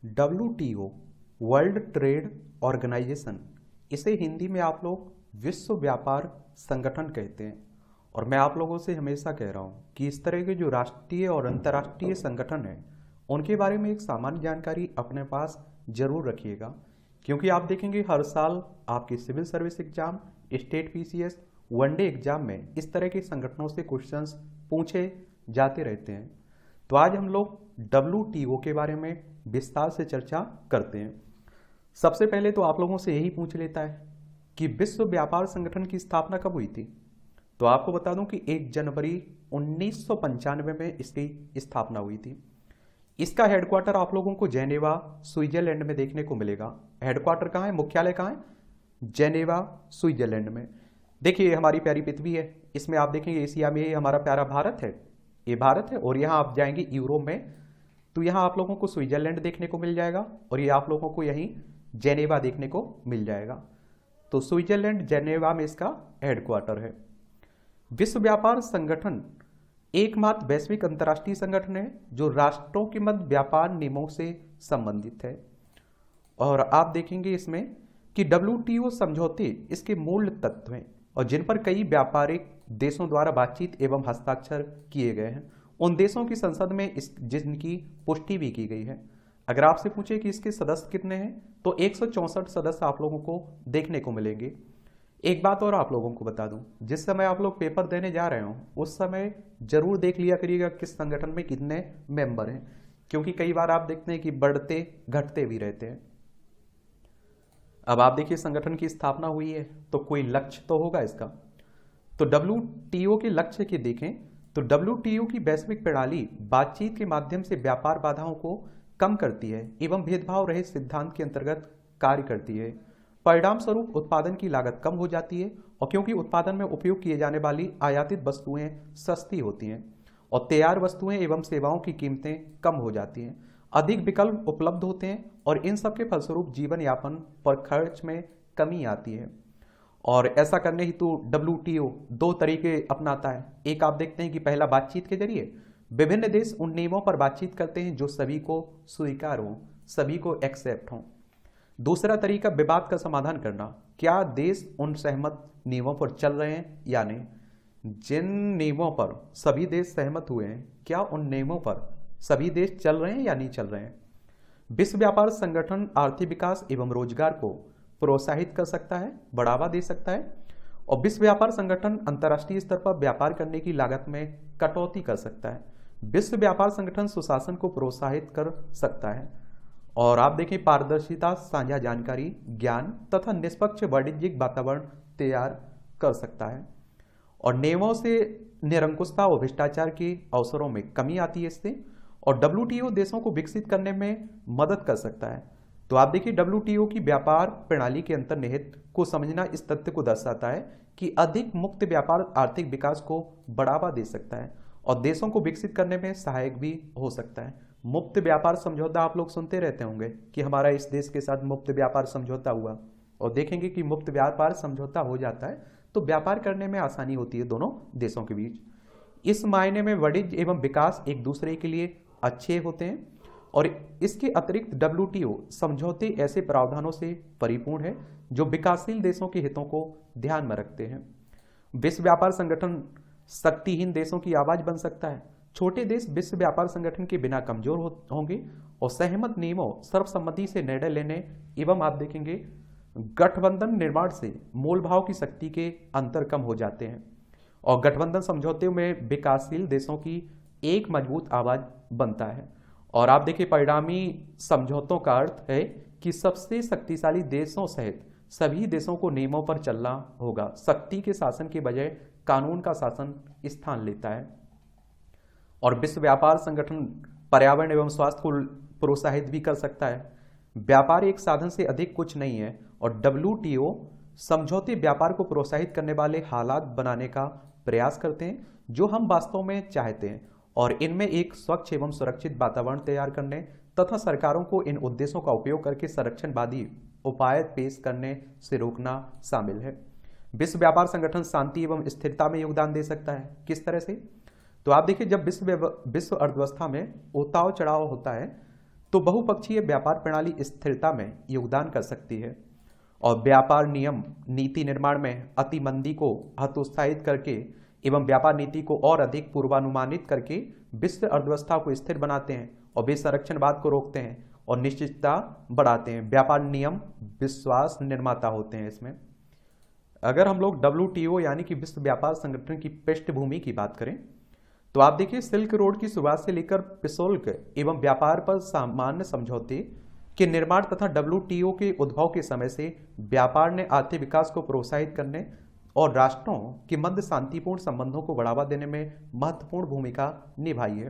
WTO world trade organisation, इसे हिंदी में आप लोग विश्व व्यापार संगठन कहते हैं। और मैं आप लोगों से हमेशा कह रहा हूँ कि इस तरह के जो राष्ट्रीय और अंतर्राष्ट्रीय संगठन हैं उनके बारे में एक सामान्य जानकारी अपने पास जरूर रखिएगा, क्योंकि आप देखेंगे हर साल आपकी civil service exam, state PCS, one day exam में इस तरह के संगठनों से क्वेश्चंस पूछे जाते रहते हैं। तो आज हम लोग WTO के बारे में विस्तार से चर्चा करते हैं। सबसे पहले तो आप लोगों से यही पूछ लेता है कि विश्व व्यापार संगठन की स्थापना कब हुई थी। तो आपको बता दूं कि 1 जनवरी 1995 में इसकी स्थापना हुई थी। इसका हेडक्वार्टर आप लोगों को जेनेवा, स्विट्जरलैंड में देखने को मिलेगा। हेडक्वार्टर कहाँ है, मुख्यालय कहाँ है? जेनेवा, स्विट्जरलैंड में। देखिए हमारी प्यारी पृथ्वी है, इसमें आप देखेंगे एशिया में हमारा प्यारा भारत है, ये भारत है। और यहाँ आप जाएंगे यूरोप में तो यहाँ आप लोगों को स्विट्जरलैंड देखने को मिल जाएगा और ये आप लोगों को यहीं जेनेवा देखने को मिल जाएगा। तो स्विट्जरलैंड जेनेवा में इसका हेडक्वार्टर है। विश्व व्यापार संगठन एकमात्र वैश्विक अंतर्राष्ट्रीय संगठन है जो राष्ट्रों के मध्य व्यापार नियमों से संबंधित है। और आप देखेंगे इसमें कि WTO समझौते इसके मूल तत्व हैं और जिन पर कई व्यापारिक देशों द्वारा बातचीत एवं हस्ताक्षर किए गए हैं। उन देशों की संसद में जिनकी पुष्टि भी की गई है। अगर आपसे पूछे कि इसके सदस्य कितने हैं तो 164 सदस्य आप लोगों को देखने को मिलेंगे। एक बात और आप लोगों को बता दूं, जिस समय आप लोग पेपर देने जा रहे हो उस समय जरूर देख लिया करिएगा किस संगठन में कितने मेंबर हैं, क्योंकि कई बार आप देखते हैं कि बढ़ते घटते भी रहते हैं। अब आप देखिए संगठन की स्थापना हुई है तो कोई लक्ष्य तो होगा इसका। तो WTO के लक्ष्य के देखें तो WTO की वैश्विक प्रणाली बातचीत के माध्यम से व्यापार बाधाओं को कम करती है एवं भेदभाव रहित सिद्धांत के अंतर्गत कार्य करती है। परिणाम स्वरूप उत्पादन की लागत कम हो जाती है और क्योंकि उत्पादन में उपयोग किए जाने वाली आयातित वस्तुएं सस्ती होती हैं और तैयार वस्तुएं एवं सेवाओं की कीमतें कम हो जाती हैं, अधिक विकल्प उपलब्ध होते हैं और इन सब के फलस्वरूप जीवन यापन पर खर्च में कमी आती है। और ऐसा करने हेतु WTO 2 तरीके अपनाता है। एक आप देखते हैं कि पहला बातचीत के जरिए विभिन्न देश उन नियमों पर बातचीत करते हैं जो सभी को स्वीकार हो, सभी को एक्सेप्ट हो। दूसरा तरीका विवाद का समाधान करना, क्या देश उन सहमत नियमों पर चल रहे हैं या नहीं। जिन नियमों पर सभी देश सहमत हुए हैं, क्या उन नियमों पर सभी देश चल रहे हैं या नहीं चल रहे हैं। विश्व व्यापार संगठन आर्थिक विकास एवं रोजगार को प्रोत्साहित कर सकता है, बढ़ावा दे सकता है। और विश्व व्यापार संगठन अंतर्राष्ट्रीय स्तर पर व्यापार करने की लागत में कटौती कर सकता है। विश्व व्यापार संगठन सुशासन को प्रोत्साहित कर सकता है। और आप देखें पारदर्शिता, साझा जानकारी, ज्ञान तथा निष्पक्ष वाणिज्यिक वातावरण तैयार कर सकता है। और नियमों से निरंकुशता और भ्रष्टाचार के अवसरों में कमी आती है इससे। और WTO देशों को विकसित करने में मदद कर सकता है। तो आप देखिए WTO की व्यापार प्रणाली के अंतर्निहित को समझना इस तथ्य को दर्शाता है कि अधिक मुक्त व्यापार आर्थिक विकास को बढ़ावा दे सकता है और देशों को विकसित करने में सहायक भी हो सकता है। मुक्त व्यापार समझौता आप लोग सुनते रहते होंगे कि हमारा इस देश के साथ मुक्त व्यापार समझौता हुआ, और देखेंगे कि मुक्त व्यापार समझौता हो जाता है तो व्यापार करने में आसानी होती है दोनों देशों के बीच। इस मायने में वाणिज्य एवं विकास एक दूसरे के लिए अच्छे होते हैं। और इसके अतिरिक्त WTO समझौते ऐसे प्रावधानों से परिपूर्ण है जो विकासशील देशों के हितों को ध्यान में रखते हैं। विश्व व्यापार संगठन शक्तिहीन देशों की आवाज बन सकता है। छोटे देश विश्व व्यापार संगठन के बिना कमजोर होंगे और सहमत नियमों, सर्वसम्मति से निर्णय लेने एवं आप देखेंगे गठबंधन निर्माण से मोल भाव की शक्ति के अंतर कम हो जाते हैं। और गठबंधन समझौते में विकासशील देशों की एक मजबूत आवाज बनता है। और आप देखिए परिणामी समझौतों का अर्थ है कि सबसे शक्तिशाली देशों सहित सभी देशों को नियमों पर चलना होगा। शक्ति के शासन के बजाय कानून का शासन स्थान लेता है। और विश्व व्यापार संगठन पर्यावरण एवं स्वास्थ्य को प्रोत्साहित भी कर सकता है। व्यापार एक साधन से अधिक कुछ नहीं है और WTO समझौते व्यापार को प्रोत्साहित करने वाले हालात बनाने का प्रयास करते हैं जो हम वास्तव में चाहते हैं। और इनमें एक स्वच्छ एवं सुरक्षित वातावरण तैयार करने तथा सरकारों को इन उद्देश्यों का उपयोग करके संरक्षणवादी उपाय पेश करने से रोकना शामिल है। विश्व व्यापार संगठन शांति एवं स्थिरता में योगदान दे सकता है। किस तरह से? तो आप देखिए जब विश्व अर्थव्यवस्था में उतार चढ़ाव होता है तो बहुपक्षीय व्यापार प्रणाली स्थिरता में योगदान कर सकती है और व्यापार नियम नीति निर्माण में अति मंदी को हतोत्साहित करके एवं व्यापार नीति को और अधिक पूर्वानुमानित करके विश्व अर्थव्यवस्था को स्थिर बनाते हैं और विसंरक्षणवाद को रोकते हैं और निश्चितता बढ़ाते हैं। व्यापार नियम विश्वास निर्माता होते हैं इसमें। अगर हम लोग WTO यानी कि विश्व व्यापार संगठन की पृष्ठभूमि की बात करें तो आप देखिए सिल्क रोड की शुरुआत से लेकर प्रशुल्क एवं व्यापार पर सामान्य समझौते के निर्माण तथा WTO के उद्भव के समय से व्यापार ने आर्थिक विकास को प्रोत्साहित करने और राष्ट्रों के मध्य शांतिपूर्ण संबंधों को बढ़ावा देने में महत्वपूर्ण भूमिका निभाई है।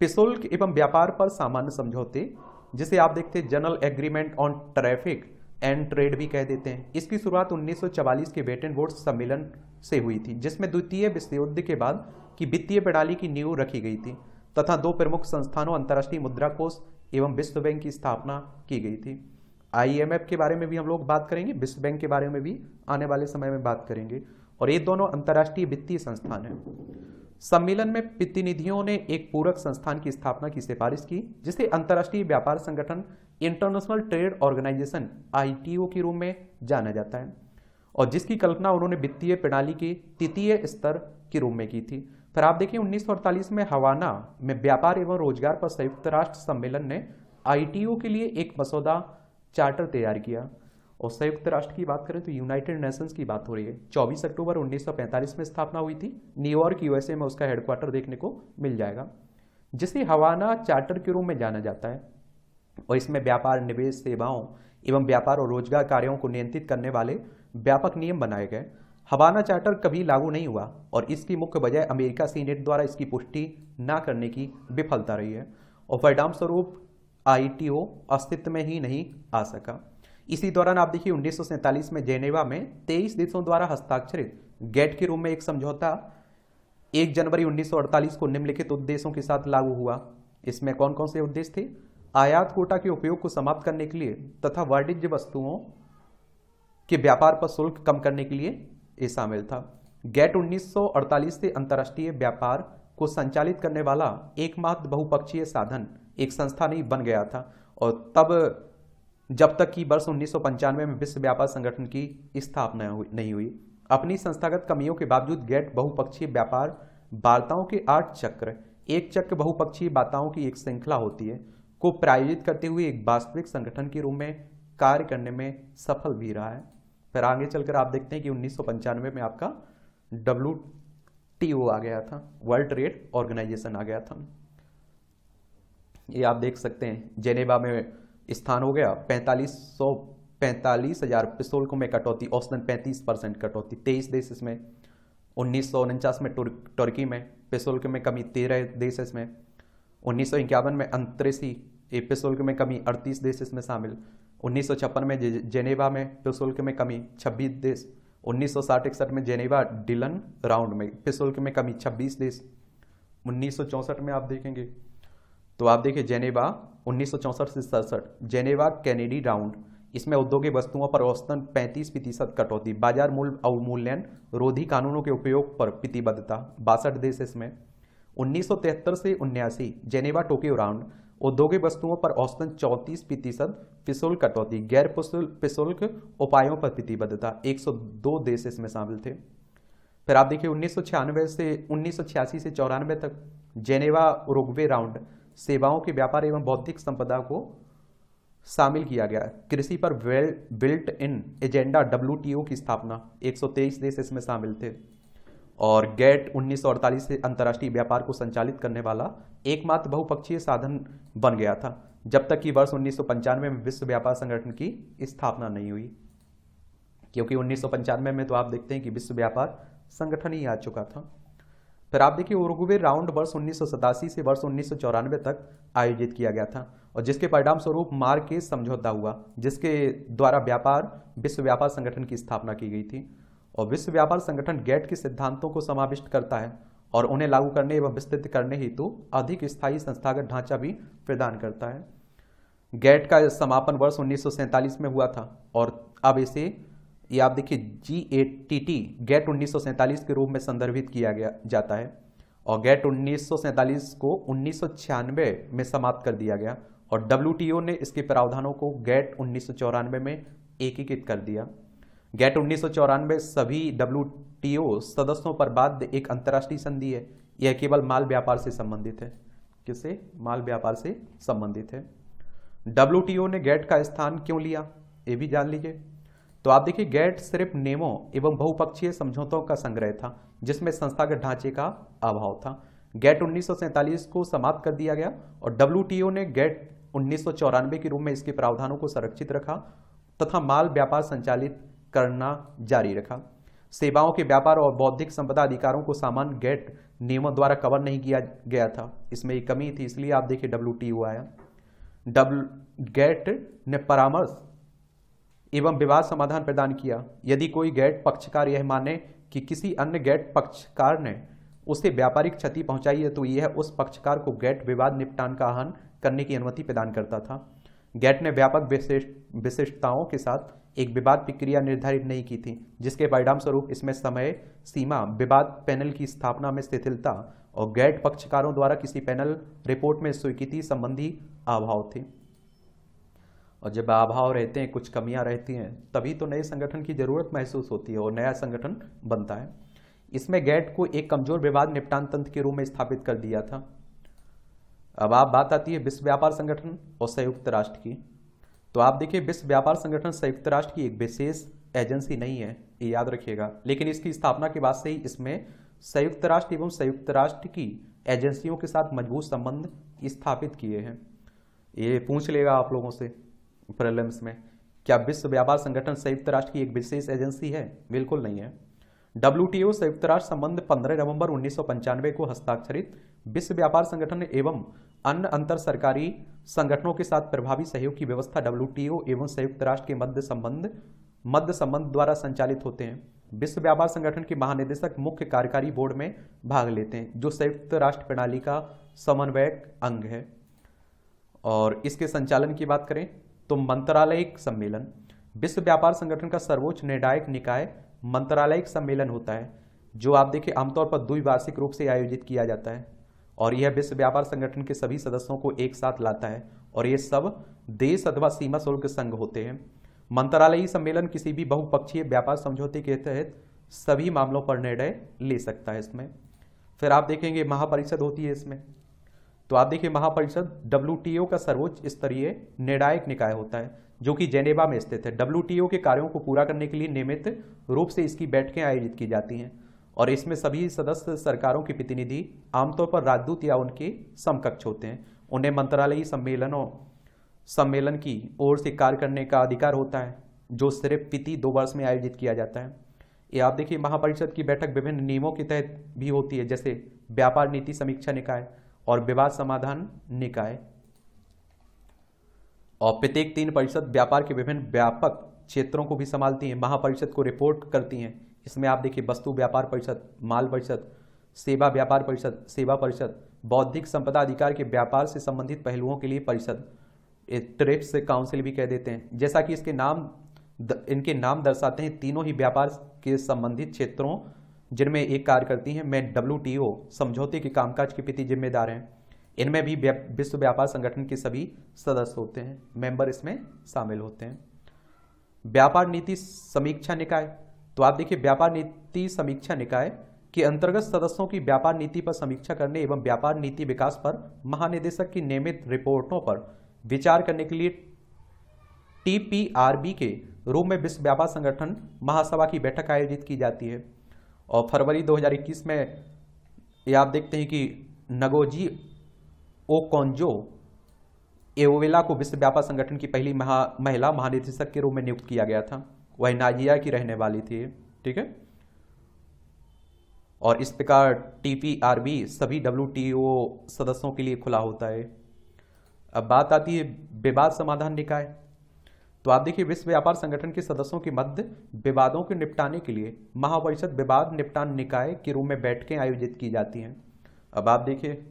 प्रशुल्क एवं व्यापार पर सामान्य समझौते जिसे आप देखते हैं general agreement on traffic and trade भी कह देते हैं, इसकी शुरुआत 1944 के ब्रेटन वुड्स सम्मेलन से हुई थी, जिसमें द्वितीय विश्व युद्ध के बाद की वित्तीय प्रणाली की नींव रखी गई थी तथा दो प्रमुख संस्थानों अंतर्राष्ट्रीय मुद्रा कोष एवं विश्व बैंक की स्थापना की गई थी। IMF के बारे में भी हम लोग बात करेंगे, विश्व बैंक के बारे में भी आने वाले समय में बात करेंगे और ये दोनों अंतर्राष्ट्रीय वित्तीय संस्थान हैं। सम्मेलन में प्रतिनिधियों ने एक पूरक संस्थान की स्थापना की सिफारिश की जिसे अंतर्राष्ट्रीय व्यापार संगठन इंटरनेशनल ट्रेड ऑर्गेनाइजेशन ITO के रूप में जाना जाता है और जिसकी कल्पना उन्होंने वित्तीय प्रणाली के तृतीय स्तर के रूप में की थी। फिर आप देखिए 1948 में हवाना में व्यापार एवं रोजगार पर संयुक्त राष्ट्र सम्मेलन ने ITO के लिए एक मसौदा चार्टर तैयार किया और संयुक्त राष्ट्र की बात करें तो यूनाइटेड नेशंस की बात हो रही है। 24 अक्टूबर 1945 में स्थापना हुई थी। न्यूयॉर्क USA में उसका हेडक्वार्टर देखने को मिल जाएगा, जिसे हवाना चार्टर के रूप में जाना जाता है और इसमें व्यापार निवेश सेवाओं एवं व्यापार और रोजगार कार्यों को नियंत्रित करने वाले व्यापक नियम बनाए गए। हवाना चार्टर कभी लागू नहीं हुआ और इसकी मुख्य वजह अमेरिका सीनेट द्वारा इसकी पुष्टि न करने की विफलता रही है और परिणाम स्वरूप ITO अस्तित्व में ही नहीं आ सका। इसी दौरान आप देखिए 1947 में जेनेवा में 23 देशों द्वारा हस्ताक्षरित गेट के रूप में एक समझौता 1 जनवरी 1948 को निम्नलिखित उद्देश्यों के साथ लागू हुआ। इसमें कौन कौन से उद्देश्य थे? आयात कोटा के उपयोग को समाप्त करने के लिए तथा वाणिज्य वस्तुओं के व्यापार पर शुल्क कम करने के लिए ये शामिल था। गेट 1948 से अंतर्राष्ट्रीय व्यापार को संचालित करने वाला एकमात्र बहुपक्षीय साधन एक संस्था नहीं बन गया था और तब जब तक कि वर्ष 1995 में विश्व व्यापार संगठन की स्थापना नहीं हुई। अपनी संस्थागत कमियों के बावजूद गेट बहुपक्षीय व्यापार वार्ताओं के 8 चक्र, एक चक्र बहुपक्षीय वार्ताओं की एक श्रृंखला होती है, को प्रायोजित करते हुए एक वास्तविक संगठन के रूप में कार्य करने में सफल भी रहा है। फिर आगे चलकर आप देखते हैं कि 1995 में आपका WTO आ गया था, वर्ल्ड ट्रेड ऑर्गेनाइजेशन आ गया था। ये आप देख सकते हैं जेनेवा में स्थान हो गया। 45,000 प्रशुल्क में कटौती, औसतन 35% कटौती, 23 देश इसमें। 1949 में तुर्की में प्रशुल्क में कमी, 13 देश इसमें। 1951 में अंतर्राष्ट्रीय प्रशुल्क में कमी, 38 देश इसमें शामिल। 1956 में जेनेवा में प्रशुल्क में कमी, 26 देश। 1960-61 में जेनेवा डिलन राउंड में प्रशुल्क में कमी, 26 देश। 1964 में आप देखेंगे तो आप देखिए जेनेवा 1964 से 67 जेनेवा कैनेडी राउंड, इसमें औद्योगिक वस्तुओं पर औसतन 35% कटौती, बाजार मूल्य अवमूल्यन रोधी कानूनों के उपयोग पर प्रतिबद्धता, 62 देश इसमें। 1973 से 79 जेनेवा टोक्यो राउंड, औद्योगिक वस्तुओं पर औसतन 34% प्रशुल्क कटौती, गैर प्रशुल्क उपायों पर प्रतिबद्धता, 102 देश इसमें शामिल थे। फिर आप देखिए 1986 से 94 तक जेनेवा उरुग्वे राउंड, सेवाओं के व्यापार एवं बौद्धिक संपदा को शामिल किया गया। कृषि पर बिल्ट इन एजेंडा WTO की स्थापना, 123 देश इसमें शामिल थे और गेट 1948 से अंतर्राष्ट्रीय व्यापार को संचालित करने वाला एकमात्र बहुपक्षीय साधन बन गया था, जब तक कि वर्ष 1995 में विश्व व्यापार संगठन की स्थापना नहीं हुई, क्योंकि 1995 में तो आप देखते हैं कि विश्व व्यापार संगठन ही आ चुका था। फिर आप देखिए उरुग्वे राउंड वर्ष 1987 से वर्ष 1994 तक आयोजित किया गया था और जिसके परिणाम स्वरूप मार्केस समझौता हुआ, जिसके द्वारा विश्व व्यापार संगठन की स्थापना की गई थी और विश्व व्यापार संगठन गेट के सिद्धांतों को समाविष्ट करता है और उन्हें लागू करने एवं विस्तृत करने हेतु अधिक स्थायी संस्थागत ढांचा भी प्रदान करता है। गेट का समापन वर्ष 1947 में हुआ था और अब इसे ये आप देखिए GATT गेट 1947 के रूप में संदर्भित किया गया जाता है और गेट 1947 को 1996 में समाप्त कर दिया गया और डब्ल्यूटीओ ने इसके प्रावधानों को गैट 1994 में एकीकृत कर दिया। गैट 1994 सभी डब्ल्यूटीओ सदस्यों पर बाध्य एक अंतर्राष्ट्रीय संधि है। यह केवल माल व्यापार से संबंधित है। किससे? माल व्यापार से संबंधित है। डब्ल्यूटीओ ने गैट का स्थान क्यों लिया, ये भी जान लीजिए। तो आप देखिए, गैट सिर्फ नियमों एवं बहुपक्षीय समझौतों का संग्रह था जिसमें संस्थागत ढांचे का अभाव था। गैट 1947 को समाप्त कर दिया गया और डब्ल्यूटीओ ने गैट 1994 के रूप में इसके प्रावधानों को संरक्षित रखा तथा माल व्यापार संचालित करना जारी रखा। सेवाओं के व्यापार और बौद्धिक संपदा अधिकारों को सामान्य गैट नियमों द्वारा कवर नहीं किया गया था। इसमें एक कमी थी, इसलिए आप देखिए डब्ल्यूटीओ आया। गैट ने परामर्श एवं विवाद समाधान प्रदान किया। यदि कोई गैट पक्षकार यह माने कि किसी अन्य गैट पक्षकार ने उसे व्यापारिक क्षति पहुंचाई है तो यह उस पक्षकार को गैट विवाद निपटान का आह्वान करने की अनुमति प्रदान करता था। गैट ने व्यापक विशिष्टताओं के साथ एक विवाद प्रक्रिया निर्धारित नहीं की थी, जिसके परिणाम स्वरूप इसमें समय सीमा, विवाद पैनल की स्थापना में शिथिलता और गैट पक्षकारों द्वारा किसी पैनल रिपोर्ट में स्वीकृति संबंधी अभाव थे। और जब अभाव रहते हैं, कुछ कमियां रहती हैं, तभी तो नए संगठन की जरूरत महसूस होती है और नया संगठन बनता है। इसमें गैट को एक कमजोर विवाद निपटान तंत्र के रूप में स्थापित कर दिया था। अब आप बात आती है विश्व व्यापार संगठन और संयुक्त राष्ट्र की। तो आप देखिए, विश्व व्यापार संगठन संयुक्त राष्ट्र की एक विशेष एजेंसी नहीं है, ये याद रखिएगा, लेकिन इसकी स्थापना के बाद से ही इसमें संयुक्त राष्ट्र एवं संयुक्त राष्ट्र की एजेंसियों के साथ मजबूत संबंध स्थापित किए हैं। ये पूछ लेगा आप लोगों से प्रीलिम्स में, क्या विश्व व्यापार संगठन संयुक्त राष्ट्र की एक विशेष एजेंसी है? बिल्कुल नहीं है। डब्ल्यूटीओ संयुक्त राष्ट्र संबंध 15 नवंबर 1995 को हस्ताक्षरित विश्व व्यापार संगठन एवं अन्य अंतर सरकारी संगठनों के साथ प्रभावी सहयोग की व्यवस्था डब्ल्यूटीओ एवं संयुक्त राष्ट्र के मध्य संबंध द्वारा संचालित होते हैं। विश्व व्यापार संगठन के महानिदेशक मुख्य कार्यकारी बोर्ड में भाग लेते हैं, जो संयुक्त राष्ट्र प्रणाली का समन्वयक अंग है। और इसके संचालन की बात करें तो मंत्रालयिक सम्मेलन, विश्व व्यापार संगठन का सर्वोच्च निर्णायक निकाय मंत्रालयिक सम्मेलन होता है, जो आप देखिए आमतौर पर द्विवार्षिक रूप से आयोजित किया जाता है और यह विश्व व्यापार संगठन के सभी सदस्यों को एक साथ लाता है और ये सब देश अथवा सीमा शुल्क संघ होते हैं। मंत्रालयीय सम्मेलन किसी भी बहुपक्षीय व्यापार समझौते के तहत सभी मामलों पर निर्णय ले सकता है इसमें। फिर आप देखेंगे महापरिषद होती है इसमें। तो आप देखिए, महापरिषद डब्ल्यूटीओ का सर्वोच्च स्तरीय निर्णायक निकाय होता है, जो कि जेनेवा में स्थित है। डब्ल्यूटीओ के कार्यों को पूरा करने के लिए नियमित रूप से इसकी बैठकें आयोजित की जाती हैं और इसमें सभी सदस्य सरकारों के प्रतिनिधि आमतौर पर राजदूत या उनके समकक्ष होते हैं। उन्हें मंत्रालयीय सम्मेलन की ओर से कार्य करने का अधिकार होता है, जो सिर्फ प्रति 2 वर्ष में आयोजित किया जाता है। ये आप देखिए, महापरिषद की बैठक विभिन्न नियमों के तहत भी होती है, जैसे व्यापार नीति समीक्षा निकाय और विवाद समाधान निकाय। और प्रत्येक 3 परिषद व्यापार के विभिन्न व्यापक क्षेत्रों को भी संभालती हैं, महापरिषद को रिपोर्ट करती हैं। इसमें आप देखिए वस्तु व्यापार परिषद, माल परिषद, सेवा व्यापार परिषद, सेवा परिषद, बौद्धिक संपदा अधिकार के व्यापार से संबंधित पहलुओं के लिए परिषद, ट्रिप्स काउंसिल भी कह देते हैं। जैसा कि इनके नाम दर्शाते हैं, तीनों ही व्यापार के संबंधित क्षेत्रों जिनमें एक कार्य करती हैं में डब्ल्यूटीओ समझौते के कामकाज के प्रति जिम्मेदार हैं। इनमें भी विश्व व्यापार संगठन के सभी सदस्य होते हैं, मेंबर इसमें शामिल होते हैं। व्यापार नीति समीक्षा निकाय, तो आप देखिए व्यापार नीति समीक्षा निकाय के अंतर्गत सदस्यों की व्यापार नीति पर समीक्षा करने एवं व्यापार नीति विकास पर महानिदेशक की नियमित रिपोर्टों पर विचार करने के लिए टीपीआरबी के रूप में विश्व व्यापार संगठन महासभा की बैठक आयोजित की जाती है। और फरवरी 2021 में ये आप देखते हैं कि नगोजी ओकोंजो एओवेला को विश्व व्यापार संगठन की पहली महिला महानिदेशक के रूप में नियुक्त किया गया था। वह नाइजीरिया की रहने वाली थी, ठीक है। और इस प्रकार टीपीआरबी सभी डब्ल्यूटीओ सदस्यों के लिए खुला होता है। अब बात आती है विवाद समाधान निकाय। तो आप देखिए विश्व व्यापार संगठन के सदस्यों के मध्य विवादों के निपटाने के लिए महापरिषद विवाद निपटान निकाय के रूप में बैठकें आयोजित की जाती हैं। अब आप देखिए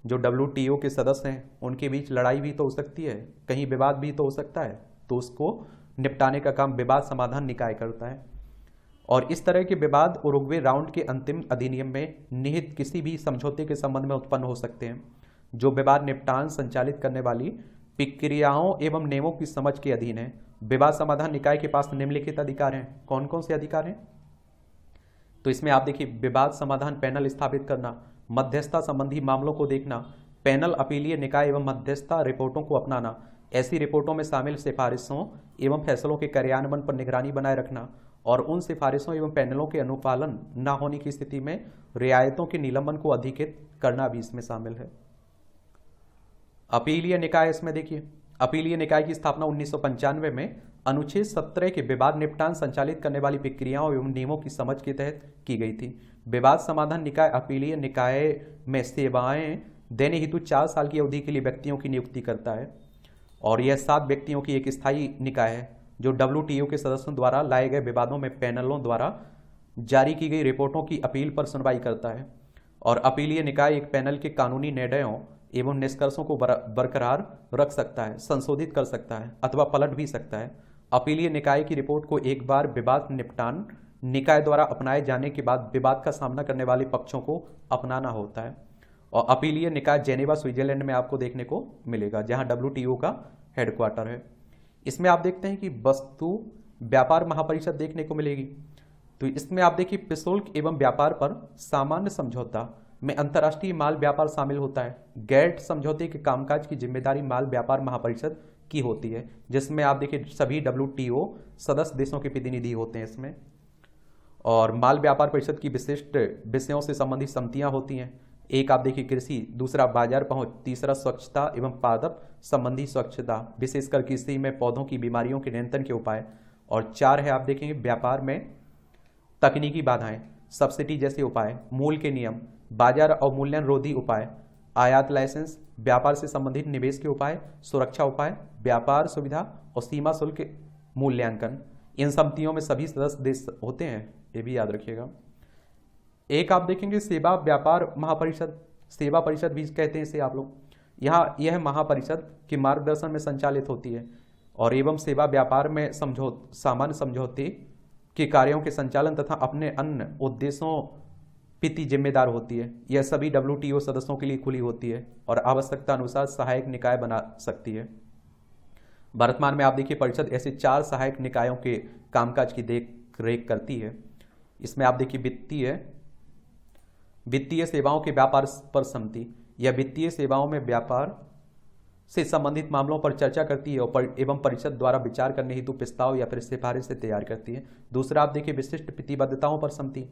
जो डब्ल्यूटीओ के सदस्य हैं उनके बीच लड़ाई भी तो हो सकती है, कहीं विवाद भी तो हो सकता है, तो उसको निपटाने का काम विवाद समाधान निकाय करता है। और इस तरह के विवाद उरुग्वे राउंड के अंतिम अधिनियम में निहित किसी भी समझौते के संबंध में उत्पन्न हो सकते हैं। जो विवाद निपटान संचालित करने वाली प्रक्रियाओं एवं नियमों की समझ के अधीन है। विवाद समाधान निकाय के पास निम्नलिखित अधिकार हैं। कौन कौन से अधिकार हैं? तो इसमें आप देखिए, विवाद समाधान पैनल स्थापित करना, मध्यस्थता संबंधी मामलों को देखना, पैनल अपीलीय निकाय एवं मध्यस्थता रिपोर्टों को अपनाना, ऐसी रिपोर्टों में शामिल सिफारिशों एवं फैसलों के कार्यान्वयन पर निगरानी बनाए रखना, और उन सिफारिशों एवं पैनलों के अनुपालन न होने की स्थिति में रियायतों के निलंबन को अधिकृत करना भी इसमें शामिल है। अपीलीय निकाय, इसमें देखिए, अपीलीय निकाय की स्थापना 1995 में अनुच्छेद 17 के विवाद निपटान संचालित करने वाली प्रक्रियाओं एवं नियमों की समझ के तहत की गई थी। विवाद समाधान निकाय अपीलीय निकाय में सेवाएं देने हेतु 4 साल की अवधि के लिए व्यक्तियों की नियुक्ति करता है, और यह 7 व्यक्तियों की एक स्थायी निकाय है जो WTO के सदस्यों द्वारा लाए गए विवादों में पैनलों द्वारा जारी की गई रिपोर्टों की अपील पर सुनवाई करता है। और अपीलीय निकाय एक पैनल के कानूनी निर्णयों एवं निष्कर्षों को बरकरार रख सकता है, संशोधित कर सकता है अथवा पलट भी सकता है। अपीलीय निकाय की रिपोर्ट को एक बार विवाद निपटान निकाय द्वारा अपनाए जाने के बाद विवाद का सामना करने वाले पक्षों को अपनाना होता है। और अपीलीय निकाय जेनेवा स्विट्जरलैंड में आपको देखने को मिलेगा, जहां WTO का हेडक्वार्टर है। इसमें आप देखते हैं कि वस्तु व्यापार महापरिषद देखने को मिलेगी। तो इसमें आप देखिए, प्रशुल्क एवं व्यापार पर सामान्य समझौता में अंतर्राष्ट्रीय माल व्यापार शामिल होता है। गैट समझौते के कामकाज की जिम्मेदारी माल व्यापार महापरिषद की होती है, जिसमें आप देखिए सभी WTO सदस्य देशों के प्रतिनिधि होते हैं इसमें। और माल व्यापार परिषद की विशिष्ट विषयों से संबंधित समितियां होती हैं। एक आप देखिए कृषि, दूसरा बाजार पहुंच, तीसरा स्वच्छता एवं पादप संबंधी स्वच्छता, विशेषकर कृषि में पौधों की बीमारियों के नियंत्रण के उपाय, और 4 है आप देखेंगे व्यापार में तकनीकी बाधाएं, सब्सिडी जैसे उपाय, मूल के नियम, बाजार अवमूल्यन रोधी उपाय, आयात लाइसेंस, व्यापार से संबंधित निवेश के उपाय, सुरक्षा उपाय, व्यापार सुविधा और सीमा शुल्क मूल्यांकन। इन समितियों में सभी सदस्य देश होते हैं, ये भी याद रखिएगा। एक आप देखेंगे सेवा व्यापार महापरिषद, सेवा परिषद भी कहते हैं इसे आप लोग। यहाँ यह महापरिषद के मार्गदर्शन में संचालित होती है और एवं सेवा व्यापार में सामान्य समझौते के कार्यों के संचालन तथा अपने अन्य उद्देश्यों प्रति जिम्मेदार होती है। यह सभी WTO सदस्यों के लिए खुली होती है और आवश्यकता अनुसार सहायक निकाय बना सकती है। वर्तमान में आप देखिए, परिषद ऐसे 4 सहायक निकायों के कामकाज की देख रेख करती है। इसमें आप देखिए वित्तीय सेवाओं के व्यापार पर समिति, यह वित्तीय सेवाओं में व्यापार से संबंधित मामलों पर चर्चा करती है और एवं परिषद द्वारा विचार करने हेतु प्रस्ताव या फिर सिफारिश से तैयार करती है। दूसरा आप देखिए विशिष्ट प्रतिबद्धताओं पर समिति।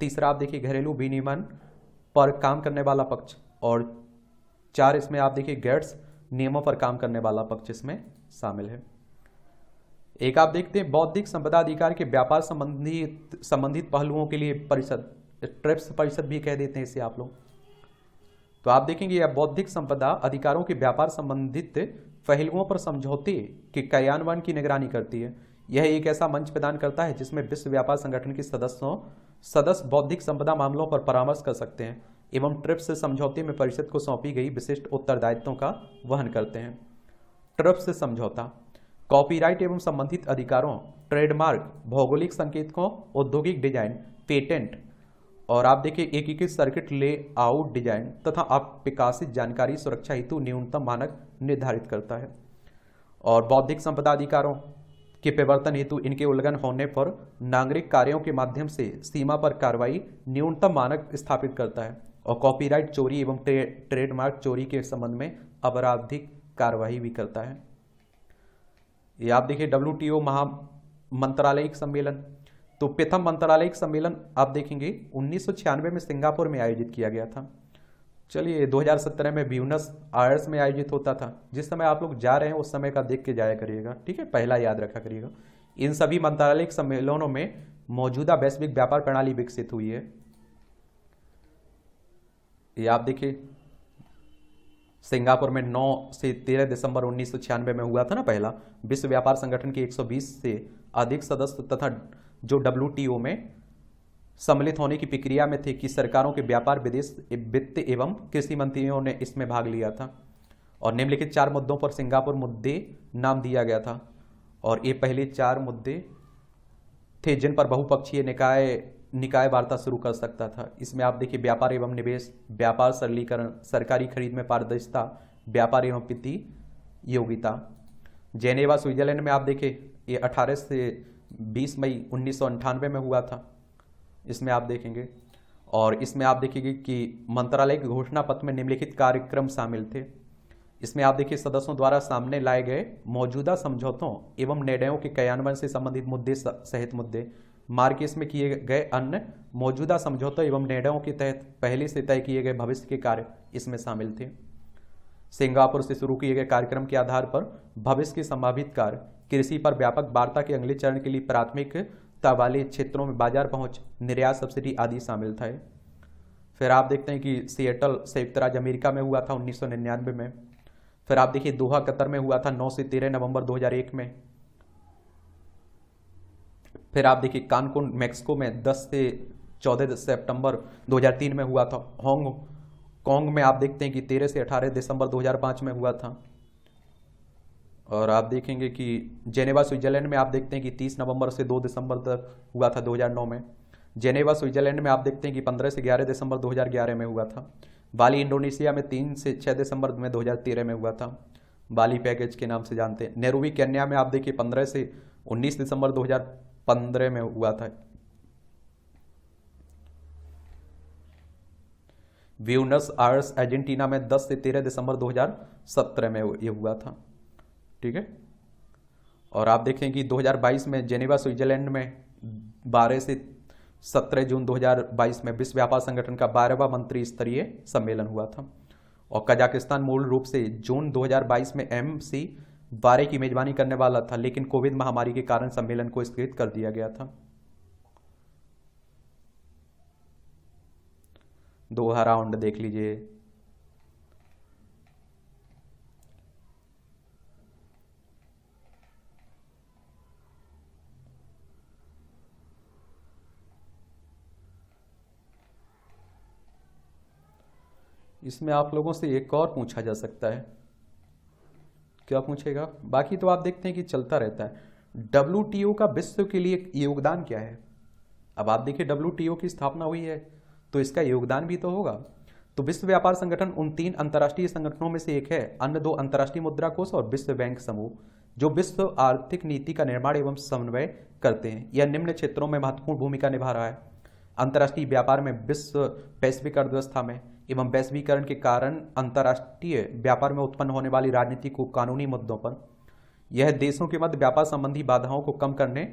तीसरा आप देखिए घरेलू विनियमन पर काम करने वाला पक्ष, और 4 इसमें आप देखिए गैट्स नियमों पर काम करने वाला पक्ष इसमें शामिल है। एक आप देखते हैं बौद्धिक संपदा अधिकार के व्यापार संबंधित पहलुओं के लिए परिषद, ट्रिप्स परिषद भी कह देते हैं इसे आप लोग। तो आप देखेंगे यह बौद्धिक संपदा अधिकारों के व्यापार संबंधित पहलुओं पर समझौते के कार्यान्वयन की निगरानी करती है। यह एक ऐसा मंच प्रदान करता है जिसमें विश्व व्यापार संगठन के सदस्य बौद्धिक संपदा मामलों पर परामर्श कर सकते हैं एवं ट्रिप्स समझौते में परिषद को सौंपी गई विशिष्ट उत्तरदायित्वों का वहन करते हैं। ट्रिप्स समझौता कॉपीराइट एवं संबंधित अधिकारों, ट्रेडमार्क, भौगोलिक संकेतकों, औद्योगिक डिजाइन, पेटेंट और आप देखिए एकीकृत सर्किट लेआउट डिजाइन तथा आप विकासित जानकारी सुरक्षा हेतु न्यूनतम मानक निर्धारित करता है। और बौद्धिक संपदा अधिकारों के प्रवर्तन हेतु इनके उल्लंघन होने पर नागरिक कार्यों के माध्यम से सीमा पर कार्रवाई न्यूनतम मानक स्थापित करता है। और कॉपीराइट चोरी एवं ट्रेडमार्क चोरी के संबंध में आपराधिक कार्रवाई भी करता है। ये आप देखिए WTO मंत्रालयिक सम्मेलन, तो प्रथम मंत्रालयिक सम्मेलन आप देखेंगे 1996 में सिंगापुर में आयोजित किया गया था। चलिए 2017 में ब्यूनस आयर्स में आयोजित होता था। जिस समय आप लोग जा रहे हैं उस समय का देख के जाया करिएगा, ठीक है, पहला याद रखा करिएगा। इन सभी मंत्रालयिक सम्मेलनों में मौजूदा वैश्विक व्यापार प्रणाली विकसित हुई है। ये आप देखिए सिंगापुर में 9 से 13 दिसंबर 1996 में हुआ था ना पहला। विश्व व्यापार संगठन के 120 से अधिक सदस्य तथा जो WTO में सम्मिलित होने की प्रक्रिया में थे कि सरकारों के व्यापार, विदेश, वित्त एवं कृषि मंत्रियों ने इसमें भाग लिया था। और निम्नलिखित 4 मुद्दों पर सिंगापुर मुद्दे नाम दिया गया था। और ये पहले 4 मुद्दे थे जिन पर बहुपक्षीय निकाय वार्ता शुरू कर सकता था। इसमें आप देखिए व्यापार एवं निवेश, व्यापार सरलीकरण, सरकारी खरीद में पारदर्शिता, व्यापार एवं योग्यता। जेनेवा स्विट्जरलैंड में आप देखिए ये 18 से 20 मई 1998 में हुआ था, इसमें आप देखेंगे। और इसमें आप देखेंगे कि मंत्रालय के घोषणा पत्र में निम्नलिखित कार्यक्रम शामिल थे। इसमें आप देखिए सदस्यों द्वारा सामने लाए गए मौजूदा समझौतों एवं निर्णयों के क्रियान्वयन से संबंधित मुद्दे सहित मुद्दे, मार्ग इसमें किए गए अन्य मौजूदा समझौतों एवं निर्णयों के तहत पहले से तय किए गए भविष्य के कार्य इसमें शामिल थे। सिंगापुर से शुरू किए गए कार्यक्रम के आधार पर भविष्य के संभावित कार्य, कृषि पर व्यापक वार्ता के अगले चरण के लिए प्राथमिकता वाले क्षेत्रों में बाजार पहुंच, निर्यात सब्सिडी आदि शामिल था। फिर आप देखते हैं कि सिएटल संयुक्त राज्य अमेरिका में हुआ था 1999 में। फिर आप देखिए दोहा कतर में हुआ था 9 से 13 नवंबर 2001 में। फिर आप देखिए कानकुन मैक्सिको में 10 से 14 सितंबर 2003 में हुआ था। हांगकांग में आप देखते हैं कि 13 से 18 दिसंबर 2005 में हुआ था। और आप देखेंगे कि जेनेवा स्विट्जरलैंड में आप देखते हैं कि 30 नवंबर से 2 दिसंबर तक हुआ था 2009 में। जेनेवा स्विट्जरलैंड में आप देखते हैं कि 15 से 11 दिसंबर 2011 में हुआ था। बाली इंडोनेशिया में 3 से 6 दिसंबर में 2013 में हुआ था, बाली पैकेज के नाम से जानते हैं। नैरोबी केन्या में आप देखिए 15 से 19 दिसंबर 2015 में हुआ था। ब्यूनस आयर्स अर्जेंटीना में 10 से 13 दिसंबर 2017 में ये हुआ था, ठीक है। और आप देखें कि 2022 में जेनेवा स्विट्जरलैंड में 12 से 17 जून 2022 में विश्व व्यापार संगठन का 12वां मंत्री स्तरीय सम्मेलन हुआ था। और कजाकिस्तान मूल रूप से जून 2022 में MC12 की मेजबानी करने वाला था, लेकिन कोविड महामारी के कारण सम्मेलन को स्थगित कर दिया गया था। दोहा राउंड देख लीजिए। इसमें आप लोगों से एक और पूछा जा सकता है, क्या पूछेगा? बाकी तो आप देखते हैं कि चलता रहता है। WTO का विश्व के लिए योगदान क्या है? अब आप देखिए WTO की स्थापना हुई है तो इसका योगदान भी तो होगा। तो विश्व व्यापार संगठन उन 3 अंतर्राष्ट्रीय संगठनों में से एक है। अन्य 2 अंतर्राष्ट्रीय मुद्रा कोष और विश्व बैंक समूह जो विश्व आर्थिक नीति का निर्माण एवं समन्वय करते हैं। यह निम्न क्षेत्रों में महत्वपूर्ण भूमिका निभा रहा है: अंतर्राष्ट्रीय व्यापार में, विश्व वैश्विक अर्थव्यवस्था में एवं वैश्वीकरण के कारण अंतर्राष्ट्रीय व्यापार में उत्पन्न होने वाली राजनीतिक को कानूनी मुद्दों पर। यह देशों के मध्य व्यापार संबंधी बाधाओं को कम करने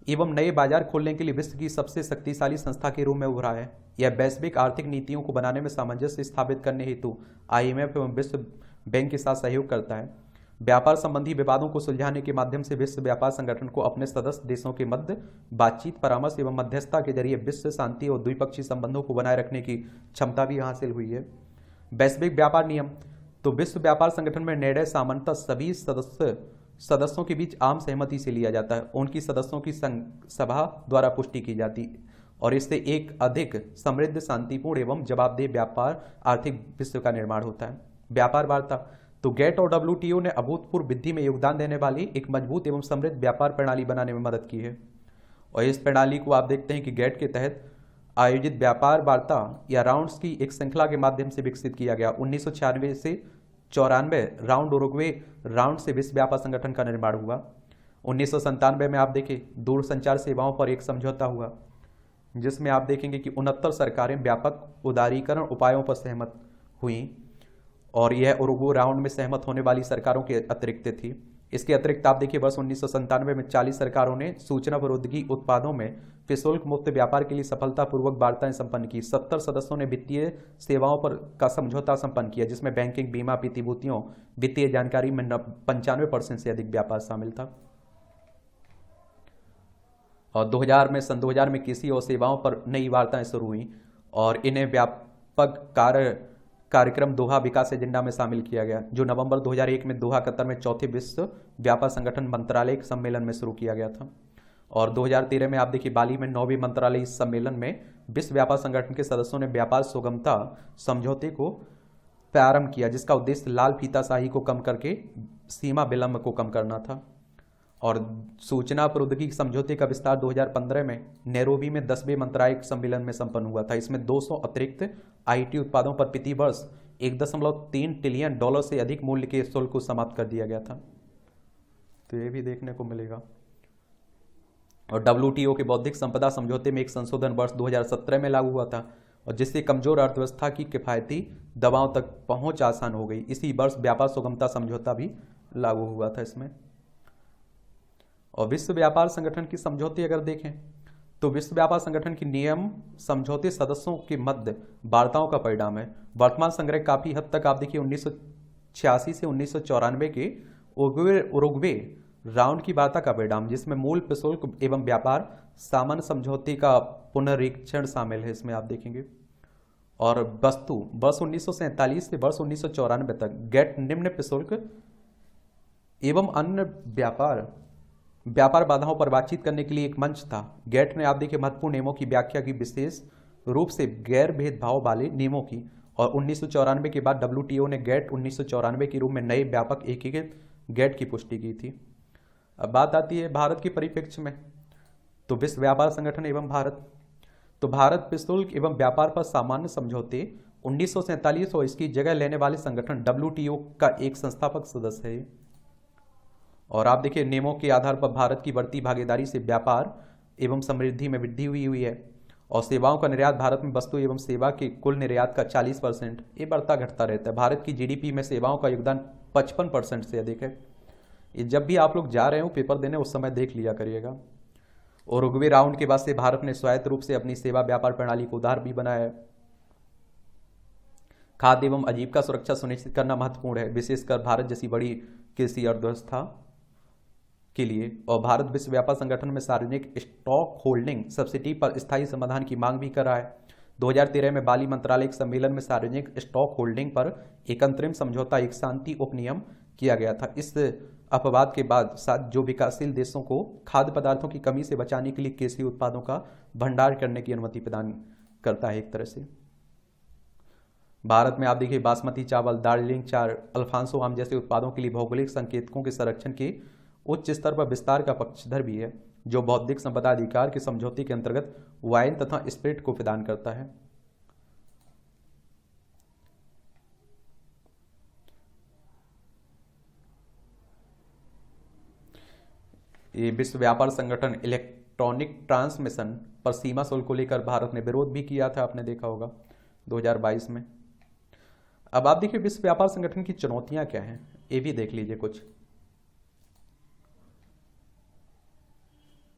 एवं नए बाजार खोलने के लिए विश्व की सबसे शक्तिशाली संस्था के रूप में उभरा है। यह वैश्विक आर्थिक नीतियों को बनाने में सामंजस्य स्थापित करने हेतु IMF एवं विश्व बैंक के साथ सहयोग करता है। व्यापार संबंधी विवादों को सुलझाने के माध्यम से विश्व व्यापार संगठन को अपने सदस्य देशों के मध्य बातचीत, परामर्श एवं मध्यस्थता के जरिए विश्व शांति और द्विपक्षीय संबंधों को बनाए रखने की क्षमता भी हासिल हुई है। वैश्विक व्यापार नियम, तो विश्व व्यापार संगठन में निर्णय सामान्यतः सभी सदस्यों के बीच आम सहमति से लिया जाता है। उनकी सदस्यों की सभा द्वारा पुष्टि की जाती है और इससे एक अधिक समृद्ध, शांतिपूर्ण एवं जवाबदेह व्यापार आर्थिक विश्व का निर्माण होता है। व्यापार वार्ता, तो गेट और WTO ने अभूतपूर्व वृद्धि में योगदान देने वाली एक मजबूत एवं समृद्ध व्यापार प्रणाली बनाने में मदद की है। और इस प्रणाली को आप देखते हैं कि गेट के तहत आयोजित व्यापार वार्ता या राउंड्स की एक श्रृंखला के माध्यम से विकसित किया गया। 1996 से 94 राउंड उरुग्वे राउंड से विश्व व्यापार संगठन का निर्माण हुआ। 1997 में आप देखिए दूरसंचार सेवाओं पर एक समझौता हुआ, जिसमें आप देखेंगे कि 69 सरकारें व्यापक उदारीकरण उपायों पर सहमत हुई और यह उरुग्वे राउंड में सहमत होने वाली सरकारों के अतिरिक्त थी। इसके अतिरिक्त आप देखिए वर्ष 1997 में 40 सरकारों ने सूचना प्रौद्योगिकी उत्पादों में शुल्क मुक्त व्यापार के लिए सफलतापूर्वक वार्ताएं संपन्न की। 70 सदस्यों ने वित्तीय सेवाओं पर का समझौता संपन्न किया, जिसमें बैंकिंग, बीमा, प्रतिभूतियों, वित्तीय जानकारी में 95% से अधिक व्यापार शामिल था। और 2000 में सन 2000 में कृषि और सेवाओं पर नई वार्ताएं शुरू हुई और इन्हें व्यापक कार्यक्रम दोहा विकास एजेंडा में शामिल किया गया, जो नवंबर 2001 में दोहा कतर में चौथे विश्व व्यापार संगठन मंत्रालय सम्मेलन में शुरू किया गया था। और 2013 में आप देखिए बाली में 9वें मंत्रालय सम्मेलन में विश्व व्यापार संगठन के सदस्यों ने व्यापार सुगमता समझौते को प्रारंभ किया, जिसका उद्देश्य लाल फीताशाही को कम करके सीमा विलंब को कम करना था। और सूचना प्रौद्योगिकी समझौते का विस्तार 2015 में नैरोबी में 10वें मंत्रालय सम्मेलन में संपन्न हुआ था। इसमें 200 अतिरिक्त IT उत्पादों पर प्रति वर्ष $1.3 ट्रिलियन से अधिक मूल्य के शुल्क को समाप्त कर दिया गया था। तो ये भी देखने को मिलेगा। और डब्ल्यूटीओ के बौद्धिक संपदा समझौते में एक संशोधन वर्ष 2017 में लागू हुआ था, और जिससे कमजोर अर्थव्यवस्था की किफायती दवाओं तक पहुंच आसान हो गई। इसी वर्ष व्यापार सुगमता समझौता भी लागू हुआ था इसमें। और विश्व व्यापार संगठन की समझौते अगर देखें तो विश्व व्यापार संगठन की नियम समझौते सदस्यों के मध्य वार्ताओं का परिणाम है। वर्तमान संग्रह काफी हद तक आप देखिए 1986 से 1994 के उरुग्वे राउंड की वार्ता का परिणाम, जिसमें मूल प्रशुल्क एवं व्यापार सामान्य समझौते का पुनरीक्षण शामिल है, इसमें आप देखेंगे। और वस्तु वर्ष 1947 से वर्ष 1994 तक गेट निम्न प्रशुल्क एवं अन्य व्यापार बाधाओं पर बातचीत करने के लिए एक मंच था। गेट ने आप देखिए महत्वपूर्ण नियमों की व्याख्या की, विशेष रूप से गैर भेदभाव वाले नियमों की। और 1994 के बाद डब्ल्यूटीओ ने गेट 1994 के रूप में नए व्यापक एकीकृत गेट की पुष्टि की थी। अब बात आती है भारत के परिप्रेक्ष्य में, तो विश्व व्यापार संगठन एवं भारत। तो भारत प्रशुल्क एवं व्यापार पर सामान्य समझौते 1947 और इसकी जगह लेने वाले संगठन डब्ल्यूटीओ का एक संस्थापक सदस्य है। और आप देखिए नियमों के आधार पर भारत की बढ़ती भागीदारी से व्यापार एवं समृद्धि में वृद्धि हुई है। और सेवाओं का निर्यात, भारत में वस्तु एवं सेवा के कुल निर्यात का 40% ये बढ़ता घटता रहता है। भारत की जीडीपी में सेवाओं का योगदान 55% से अधिक है। ये जब भी आप लोग जा रहे हो पेपर देने उस समय देख लिया करिएगा। और उरुग्वे राउंड के बाद से भारत ने स्वायत्त रूप से अपनी सेवा व्यापार प्रणाली को उदार भी बनाया है। खाद्य एवं आजीविका सुरक्षा सुनिश्चित करना महत्वपूर्ण है, विशेषकर भारत जैसी बड़ी कृषि अर्थव्यवस्था के लिए। और भारत विश्व व्यापार संगठन में सार्वजनिक स्टॉक होल्डिंग सब्सिडी पर स्थायी समाधान की मांग भी कर रहा है। 2013 में बाली मंत्रालय सम्मेलन में सार्वजनिक स्टॉक होल्डिंग पर एक अंतरिम समझौता, एक शांति उपनियम किया गया था। इस अपवाद के बाद साथ जो विकासशील देशों को खाद्य पदार्थों की कमी से बचाने के लिए कृषि उत्पादों का भंडार करने की अनुमति प्रदान करता है एक तरह से। भारत में आप देखिए बासमती चावल, दार्जिलिंग चार, अल्फांसो आम जैसे उत्पादों के लिए भौगोलिक संकेतकों के संरक्षण के उच्च स्तर पर विस्तार का पक्षधर भी है, जो बौद्धिक संपदा अधिकार के समझौते के अंतर्गत वाइन तथा स्पिरिट को प्रदान करता है। ये विश्व व्यापार संगठन इलेक्ट्रॉनिक ट्रांसमिशन पर सीमा शुल्क को लेकर भारत ने विरोध भी किया था, आपने देखा होगा 2022 में। अब आप देखिए विश्व व्यापार संगठन की चुनौतियां क्या हैं, ये भी देख लीजिए कुछ।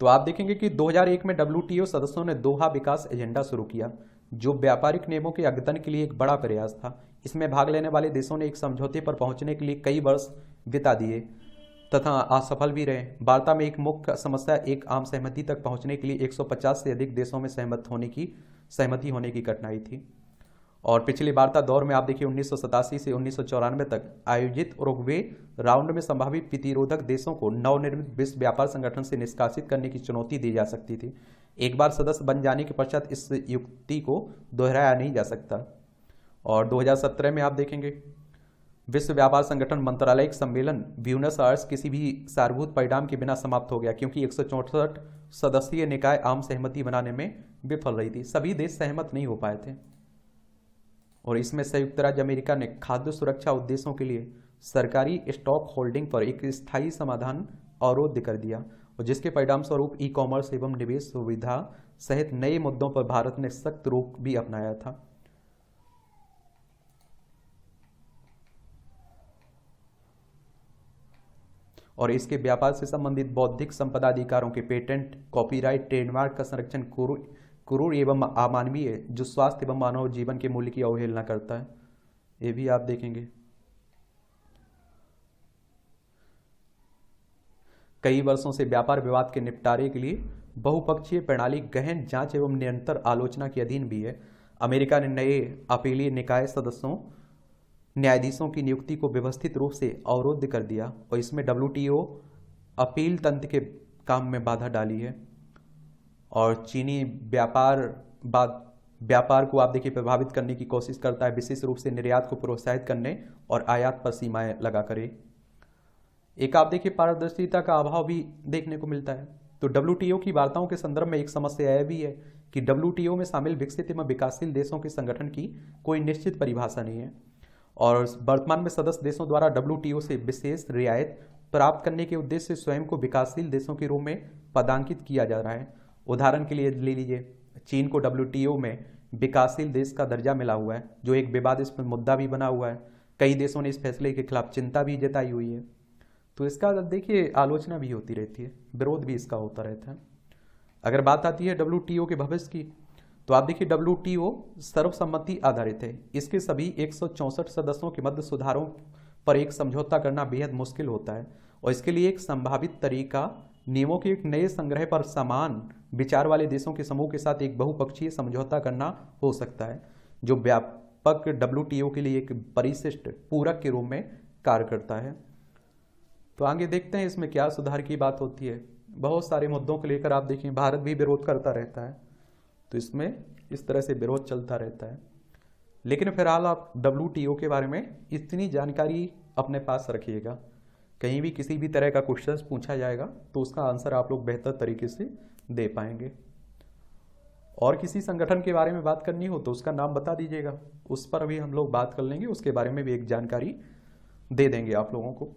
तो आप देखेंगे कि 2001 में डब्ल्यूटीओ सदस्यों ने दोहा विकास एजेंडा शुरू किया, जो व्यापारिक नियमों के अद्यतन के लिए एक बड़ा प्रयास था। इसमें भाग लेने वाले देशों ने एक समझौते पर पहुंचने के लिए कई वर्ष बिता दिए तथा असफल भी रहे। वार्ता में एक मुख्य समस्या एक आम सहमति तक पहुंचने के लिए 150 से अधिक देशों में सहमति होने की कठिनाई थी। और पिछले वार्ता दौर में आप देखिए 1987 से 1994 तक आयोजित उरुग्वे राउंड में संभावित प्रतिरोधक देशों को नवनिर्मित विश्व व्यापार संगठन से निष्कासित करने की चुनौती दी जा सकती थी। एक बार सदस्य बन जाने के पश्चात इस युक्ति को दोहराया नहीं जा सकता। और 2017 में आप देखेंगे विश्व व्यापार संगठन मंत्रालयिक सम्मेलन ब्यूनस आयर्स किसी भी सारभूत परिणाम के बिना समाप्त हो गया, क्योंकि 164 सदस्यीय निकाय आम सहमति बनाने में विफल रही थी। सभी देश सहमत नहीं हो पाए थे। और इसमें संयुक्त राज्य अमेरिका ने खाद्य सुरक्षा उद्देश्यों के लिए सरकारी स्टॉक होल्डिंग पर एक स्थायी समाधान अवरोध कर दिया, और जिसके परिणाम स्वरूप ई कॉमर्स एवं निवेश सुविधा सहित नए मुद्दों पर भारत ने सख्त रोक भी अपनाया था। और इसके व्यापार से संबंधित बौद्धिक संपदा अधिकारों के पेटेंट, कॉपीराइट, ट्रेडमार्क का संरक्षण क्रूर एवं अमानवीय, जो स्वास्थ्य एवं मानव जीवन के मूल्य की अवहेलना करता है, ये भी आप देखेंगे। कई वर्षों से व्यापार विवाद के निपटारे के लिए बहुपक्षीय प्रणाली गहन जांच एवं निरंतर आलोचना के अधीन भी है। अमेरिका ने नए अपीलीय निकाय सदस्यों न्यायाधीशों की नियुक्ति को व्यवस्थित रूप से अवरुद्ध कर दिया, और इसमें डब्ल्यूटीओ अपील तंत्र के काम में बाधा डाली है। और चीनी व्यापार को आप देखिए प्रभावित करने की कोशिश करता है, विशेष रूप से निर्यात को प्रोत्साहित करने और आयात पर सीमाएं लगा करे। एक आप देखिए पारदर्शिता का अभाव भी देखने को मिलता है। तो डब्ल्यूटीओ की वार्ताओं के संदर्भ में एक समस्या यह भी है कि डब्ल्यूटीओ में शामिल विकसित एवं विकासशील देशों के संगठन की कोई निश्चित परिभाषा नहीं है। और वर्तमान में सदस्य देशों द्वारा डब्ल्यूटीओ से विशेष रियायत प्राप्त करने के उद्देश्य से स्वयं को विकासशील देशों के रूप में पदांकित किया जा रहा है। उदाहरण के लिए ले लीजिए, चीन को डब्ल्यूटीओ में विकासशील देश का दर्जा मिला हुआ है, जो एक विवादास्पद मुद्दा भी बना हुआ है। कई देशों ने इस फैसले के खिलाफ चिंता भी जताई हुई है। तो इसका देखिए आलोचना भी होती रहती है, विरोध भी इसका होता रहता है। अगर बात आती है डब्ल्यूटीओ के भविष्य की, तो आप देखिए डब्ल्यूटीओ सर्वसम्मति आधारित है। इसके सभी 164 सदस्यों के मध्य सुधारों पर एक समझौता करना बेहद मुश्किल होता है, और इसके लिए एक संभावित तरीका नियमों के एक नए संग्रह पर समान विचार वाले देशों के समूह के साथ एक बहुपक्षीय समझौता करना हो सकता है, जो व्यापक डब्ल्यूटीओ के लिए एक परिशिष्ट पूरक के रूप में कार्य करता है। तो आगे देखते हैं इसमें क्या सुधार की बात होती है। बहुत सारे मुद्दों को लेकर आप देखिए भारत भी विरोध करता रहता है, तो इसमें इस तरह से विरोध चलता रहता है। लेकिन फिलहाल आप डब्ल्यूटीओ के बारे में इतनी जानकारी अपने पास रखिएगा, कहीं भी किसी भी तरह का क्वेश्चन पूछा जाएगा तो उसका आंसर आप लोग बेहतर तरीके से दे पाएंगे। और किसी संगठन के बारे में बात करनी हो तो उसका नाम बता दीजिएगा, उस पर अभी हम लोग बात कर लेंगे, उसके बारे में भी एक जानकारी दे देंगे आप लोगों को।